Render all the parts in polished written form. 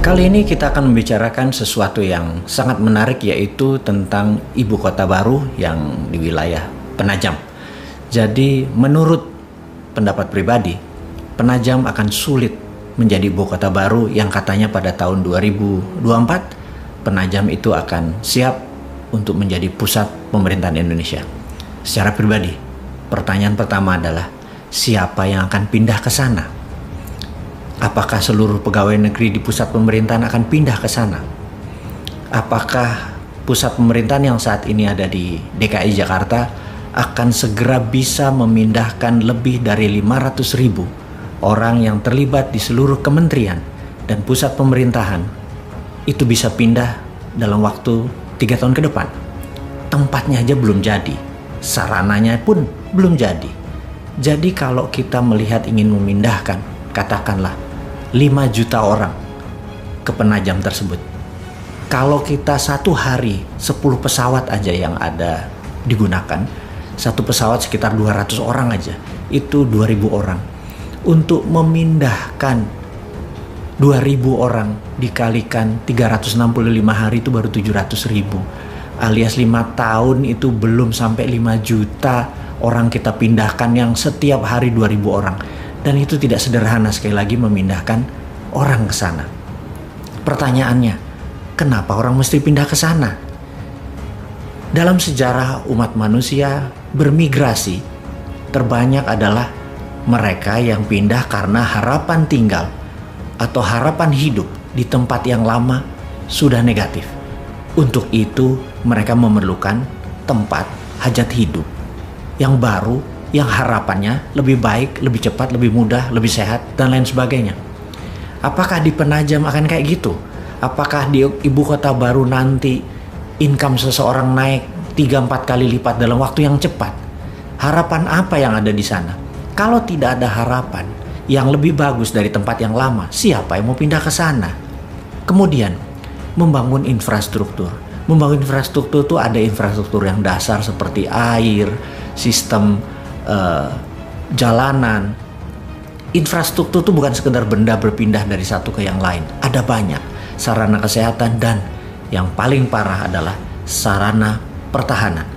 Kali ini kita akan membicarakan sesuatu yang sangat menarik, yaitu tentang ibu kota baru yang di wilayah Penajam. Jadi menurut pendapat pribadi, Penajam akan sulit menjadi ibu kota baru yang katanya pada tahun 2024 Penajam itu akan siap untuk menjadi pusat pemerintahan Indonesia. Secara pribadi, pertanyaan pertama adalah siapa yang akan pindah ke sana? Apakah seluruh pegawai negeri di pusat pemerintahan akan pindah ke sana? Apakah pusat pemerintahan yang saat ini ada di DKI Jakarta akan segera bisa memindahkan lebih dari 500.000 orang yang terlibat di seluruh kementerian dan pusat pemerintahan itu bisa pindah dalam waktu 3 tahun ke depan? Tempatnya aja belum jadi, sarananya pun belum jadi. Jadi kalau kita melihat ingin memindahkan, katakanlah 5 juta orang ke Penajam tersebut, kalau kita satu hari 10 pesawat aja yang ada digunakan, satu pesawat sekitar 200 orang aja, itu 2.000 orang. Untuk memindahkan 2.000 orang dikalikan 365 hari itu baru 700.000, alias 5 tahun itu belum sampai 5 juta orang kita pindahkan yang setiap hari 2.000 orang. Dan itu tidak sederhana sekali lagi memindahkan orang ke sana. Pertanyaannya, kenapa orang mesti pindah ke sana? Dalam sejarah umat manusia bermigrasi, terbanyak adalah mereka yang pindah karena harapan tinggal atau harapan hidup di tempat yang lama sudah negatif. Untuk itu mereka memerlukan tempat hajat hidup yang baru, yang harapannya lebih baik, lebih cepat, lebih mudah, lebih sehat, dan lain sebagainya. Apakah di Penajam akan kayak gitu? Apakah di ibu kota baru nanti income seseorang naik 3-4 kali lipat dalam waktu yang cepat? Harapan apa yang ada di sana? Kalau tidak ada harapan yang lebih bagus dari tempat yang lama, siapa yang mau pindah ke sana? Kemudian, membangun infrastruktur. Membangun infrastruktur itu ada infrastruktur yang dasar seperti air, sistem jalanan. Infrastruktur itu bukan sekedar benda berpindah dari satu ke yang lain. Ada banyak sarana kesehatan, dan yang paling parah adalah sarana pertahanan.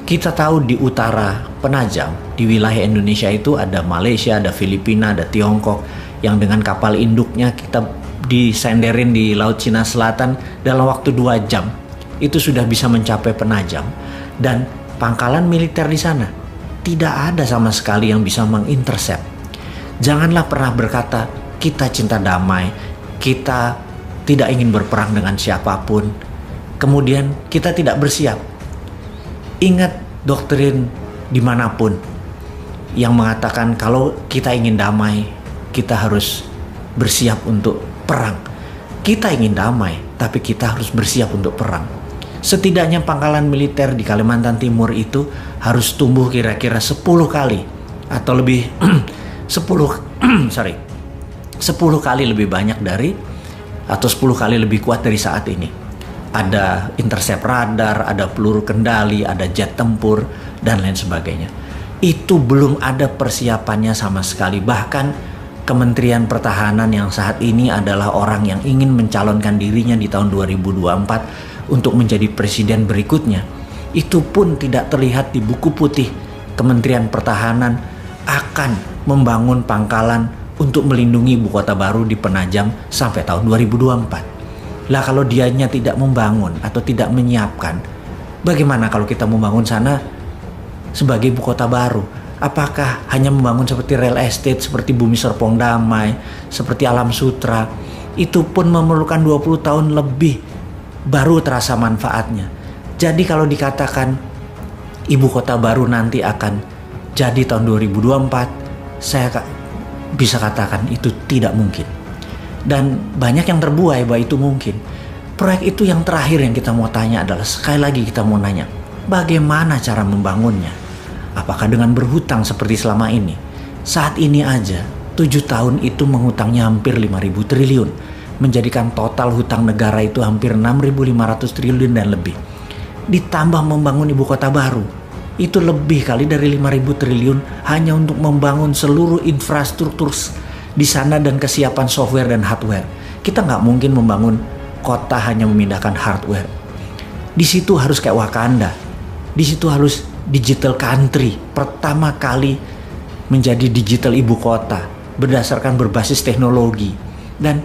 Kita tahu di utara Penajam, di wilayah Indonesia itu ada Malaysia, ada Filipina, ada Tiongkok, yang dengan kapal induknya kita disenderin di Laut Cina Selatan dalam waktu 2 jam itu sudah bisa mencapai Penajam. Dan pangkalan militer di sana tidak ada sama sekali yang bisa mengintercept. Janganlah pernah berkata kita cinta damai, kita tidak ingin berperang dengan siapapun, kemudian kita tidak bersiap. Ingat doktrin dimanapun yang mengatakan kalau kita ingin damai, kita harus bersiap untuk perang. Kita ingin damai, tapi kita harus bersiap untuk perang. Setidaknya pangkalan militer di Kalimantan Timur itu harus tumbuh kira-kira 10 kali atau lebih 10 kali lebih banyak dari, atau 10 kali lebih kuat dari saat ini. Ada intercept radar, ada peluru kendali, ada jet tempur, dan lain sebagainya. Itu belum ada persiapannya sama sekali. Bahkan Kementerian Pertahanan yang saat ini adalah orang yang ingin mencalonkan dirinya di tahun 2024 untuk menjadi presiden berikutnya, itu pun tidak terlihat di buku putih Kementerian Pertahanan akan membangun pangkalan untuk melindungi ibu kota baru di Penajam sampai tahun 2024. Lah kalau dianya tidak membangun atau tidak menyiapkan, bagaimana kalau kita membangun sana sebagai ibu kota baru? Apakah hanya membangun seperti real estate, seperti Bumi Serpong Damai, seperti Alam Sutra? Itu pun memerlukan 20 tahun lebih baru terasa manfaatnya. Jadi kalau dikatakan ibu kota baru nanti akan jadi tahun 2024, saya bisa katakan itu tidak mungkin. Dan banyak yang terbuai bahwa itu mungkin. Proyek itu yang terakhir yang kita mau tanya adalah, sekali lagi kita mau nanya, bagaimana cara membangunnya? Apakah dengan berhutang seperti selama ini? Saat ini aja 7 tahun itu menghutangnya hampir 5.000 triliun. Menjadikan total hutang negara itu hampir 6.500 triliun dan lebih. Ditambah membangun ibu kota baru, itu lebih kali dari 5.000 triliun hanya untuk membangun seluruh infrastruktur di sana dan kesiapan software dan hardware. Kita nggak mungkin membangun kota hanya memindahkan hardware. Di situ harus kayak Wakanda. Di situ harus digital country. Pertama kali menjadi digital ibu kota berdasarkan berbasis teknologi. Dan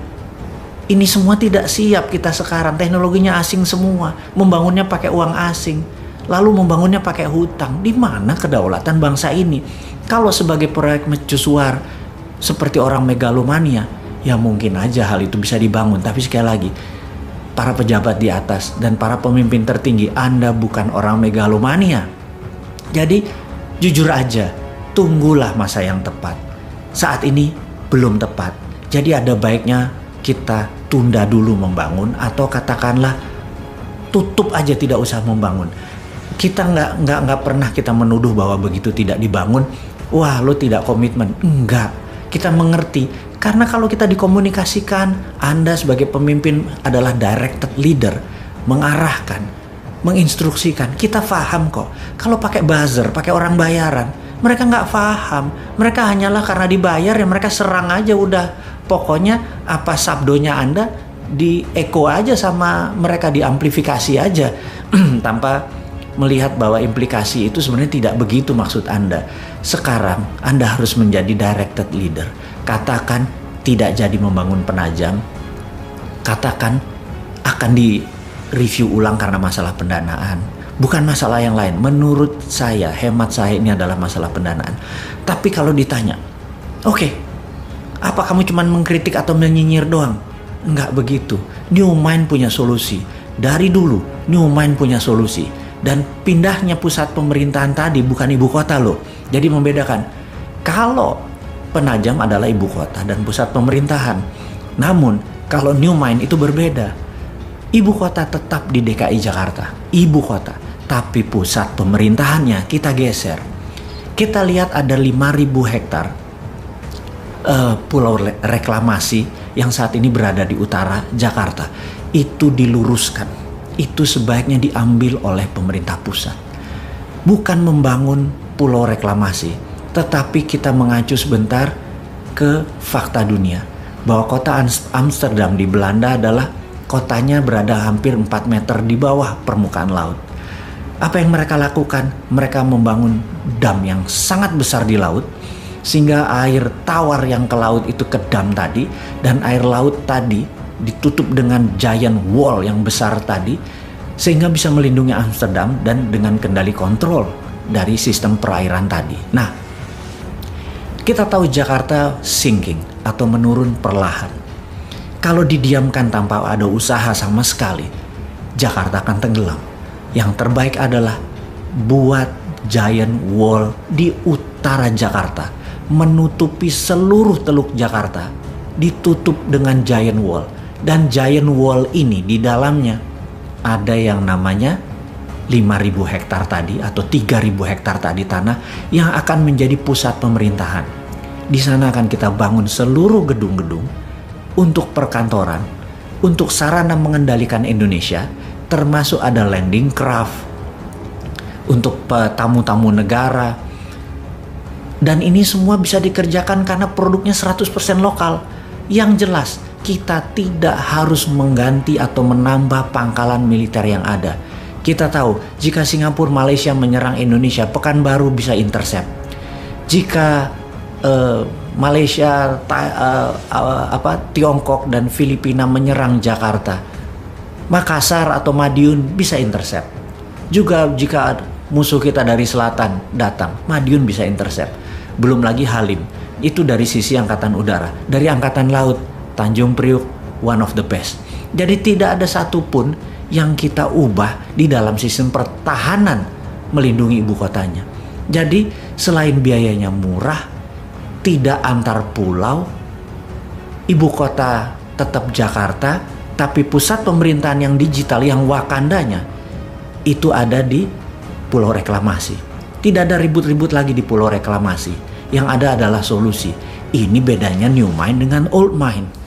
ini semua tidak siap kita sekarang. Teknologinya asing semua. Membangunnya pakai uang asing. Lalu membangunnya pakai hutang. Di mana kedaulatan bangsa ini? Kalau sebagai proyek mercusuar seperti orang megalomania, ya mungkin aja hal itu bisa dibangun. Tapi sekali lagi, para pejabat di atas dan para pemimpin tertinggi, Anda bukan orang megalomania. Jadi jujur aja, tunggulah masa yang tepat. Saat ini belum tepat. Jadi ada baiknya kita tunda dulu membangun, atau katakanlah tutup aja, tidak usah membangun. Kita nggak pernah kita menuduh bahwa begitu tidak dibangun, wah lo tidak komitmen. Enggak, kita mengerti. Karena kalau kita dikomunikasikan, Anda sebagai pemimpin adalah directed leader, mengarahkan, menginstruksikan. Kita paham kok. Kalau pakai buzzer, pakai orang bayaran, mereka nggak paham. Mereka hanyalah karena dibayar ya mereka serang aja udah. Pokoknya apa sabdonya Anda di echo aja sama mereka, diamplifikasi aja tanpa melihat bahwa implikasi itu sebenarnya tidak begitu maksud Anda. Sekarang Anda harus menjadi directed leader. Katakan tidak jadi membangun penajam. Katakan akan di-review ulang karena masalah pendanaan. Bukan masalah yang lain. Menurut saya, hemat saya, ini adalah masalah pendanaan. Tapi kalau ditanya, oke, apa kamu cuma mengkritik atau menyinyir doang? Enggak begitu. New Mind punya solusi. Dari dulu, New Mind punya solusi. Dan pindahnya pusat pemerintahan tadi bukan ibu kota loh. Jadi membedakan. Kalau Penajam adalah ibu kota dan pusat pemerintahan. Namun kalau New Mind itu berbeda. Ibu kota tetap di DKI Jakarta. Ibu kota. Tapi pusat pemerintahannya kita geser. Kita lihat ada 5.000 hektar pulau reklamasi yang saat ini berada di utara Jakarta. Itu diluruskan. Itu sebaiknya diambil oleh pemerintah pusat. Bukan membangun pulau reklamasi, tetapi kita mengacu sebentar ke fakta dunia. Bahwa kota Amsterdam di Belanda adalah kotanya berada hampir 4 meter di bawah permukaan laut. Apa yang mereka lakukan? Mereka membangun dam yang sangat besar di laut, sehingga air tawar yang ke laut itu ke dam tadi, dan air laut tadi ditutup dengan giant wall yang besar tadi, sehingga bisa melindungi Amsterdam dan dengan kendali kontrol dari sistem perairan tadi. Nah, kita tahu Jakarta sinking atau menurun perlahan. Kalau didiamkan tanpa ada usaha sama sekali, Jakarta akan tenggelam. Yang terbaik adalah buat giant wall di utara Jakarta, menutupi seluruh teluk Jakarta, ditutup dengan giant wall. Dan giant wall ini di dalamnya ada yang namanya 5.000 hektar tadi atau 3.000 hektar tadi tanah yang akan menjadi pusat pemerintahan. Di sana akan kita bangun seluruh gedung-gedung untuk perkantoran, untuk sarana mengendalikan Indonesia, termasuk ada landing craft untuk tamu-tamu negara. Dan ini semua bisa dikerjakan karena produknya 100% lokal. Yang jelas, kita tidak harus mengganti atau menambah pangkalan militer yang ada. Kita tahu jika Singapura, Malaysia menyerang Indonesia, Pekanbaru bisa intercept. Jika Malaysia, Tiongkok dan Filipina menyerang Jakarta, Makassar atau Madiun bisa intercept. Juga jika musuh kita dari selatan datang, Madiun bisa intercept. Belum lagi Halim, itu dari sisi angkatan udara. Dari angkatan laut, Tanjung Priuk, one of the best. Jadi tidak ada satupun yang kita ubah di dalam sistem pertahanan melindungi ibu kotanya. Jadi selain biayanya murah, tidak antar pulau, ibu kota tetap Jakarta, tapi pusat pemerintahan yang digital, yang Wakandanya, itu ada di pulau reklamasi. Tidak ada ribut-ribut lagi di pulau reklamasi. Yang ada adalah solusi. Ini bedanya New Mind dengan Old Mind.